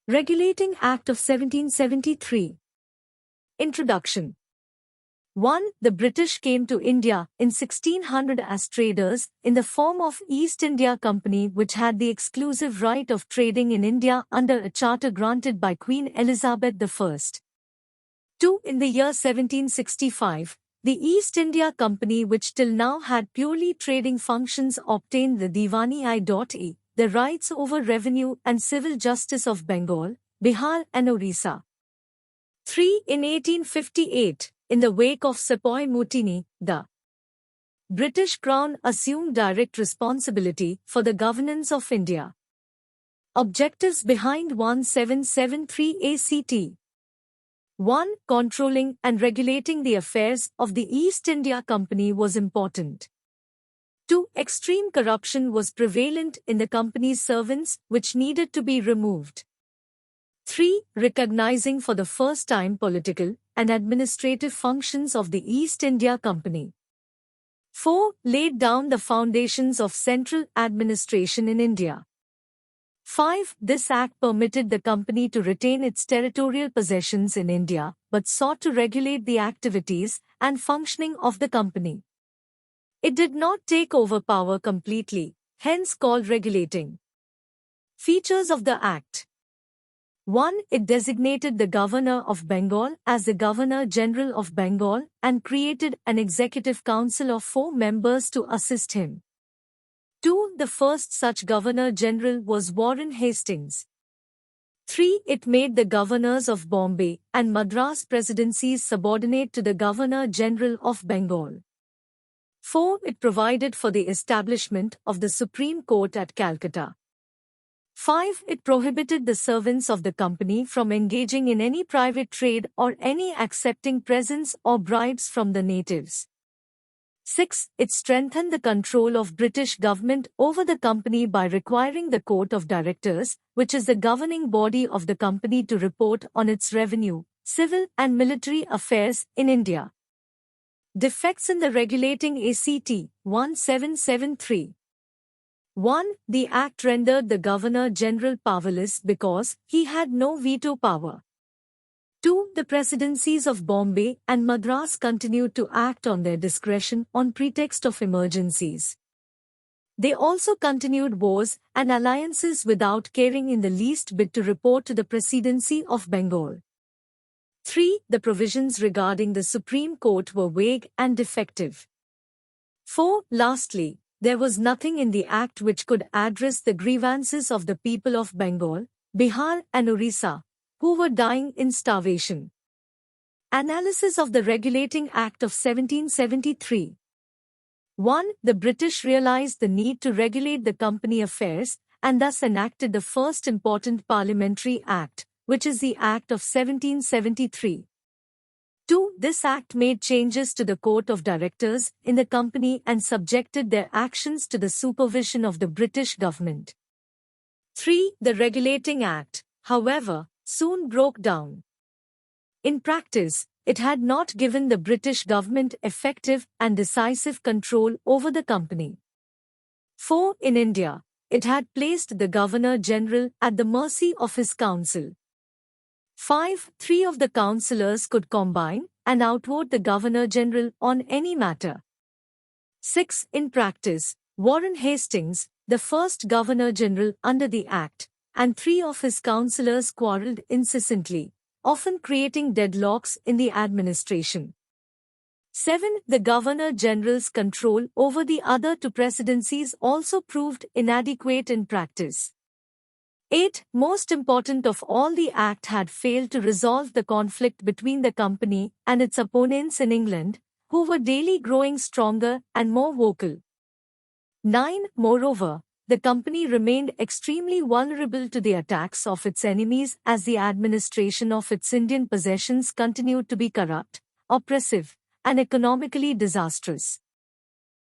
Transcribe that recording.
Regulating Act of 1773. Introduction. 1. The British came to India in 1600 as traders in the form of East India Company, which had the exclusive right of trading in India under a charter granted by Queen Elizabeth I. 2. In the year 1765, the East India Company, which till now had purely trading functions, obtained the Diwani-i.e., the rights over revenue and civil justice of Bengal, Bihar and Orissa. 3. In 1858, in the wake of Sepoy Mutiny, the British Crown assumed direct responsibility for the governance of India. Objectives behind 1773 ACT. 1. Controlling and regulating the affairs of the East India Company was important. 2. Extreme corruption was prevalent in the company's servants, which needed to be removed. 3. Recognizing for the first time political and administrative functions of the East India Company. 4. Laid down the foundations of central administration in India. 5. This act permitted the company to retain its territorial possessions in India, but sought to regulate the activities and functioning of the company. It did not take over power completely, hence called regulating. Features of the Act. 1. It designated the Governor of Bengal as the Governor-General of Bengal and created an Executive Council of 4 members to assist him. 2. The first such Governor-General was Warren Hastings. 3. It made the governors of Bombay and Madras presidencies subordinate to the Governor-General of Bengal. 4. It provided for the establishment of the Supreme Court at Calcutta. 5. It prohibited the servants of the company from engaging in any private trade or any accepting presents or bribes from the natives. 6. It strengthened the control of British government over the company by requiring the Court of Directors, which is the governing body of the company, to report on its revenue, civil and military affairs in India. Defects in the Regulating ACT 1773. 1. The Act rendered the Governor-General powerless because he had no veto power. 2. The presidencies of Bombay and Madras continued to act on their discretion on pretext of emergencies. They also continued wars and alliances without caring in the least bit to report to the Presidency of Bengal. 3. The provisions regarding the Supreme Court were vague and defective. 4. Lastly, there was nothing in the Act which could address the grievances of the people of Bengal, Bihar and Orissa, who were dying in starvation. Analysis of the Regulating Act of 1773. 1. The British realized the need to regulate the company affairs and thus enacted the first important parliamentary act, which is the Act of 1773. 2. This act made changes to the Court of Directors in the company and subjected their actions to the supervision of the British government. 3. The Regulating Act, however, soon broke down. In practice, it had not given the British government effective and decisive control over the company. 4. In India, it had placed the Governor-General at the mercy of his council. 5. 3 of the councillors could combine and outvote the Governor-General on any matter. 6. In practice, Warren Hastings, the first Governor-General under the Act, and 3 of his councillors quarrelled incessantly, often creating deadlocks in the administration. 7. The Governor-General's control over the other 2 presidencies also proved inadequate in practice. 8. Most important of all, the Act had failed to resolve the conflict between the company and its opponents in England, who were daily growing stronger and more vocal. 9. Moreover, the company remained extremely vulnerable to the attacks of its enemies as the administration of its Indian possessions continued to be corrupt, oppressive, and economically disastrous.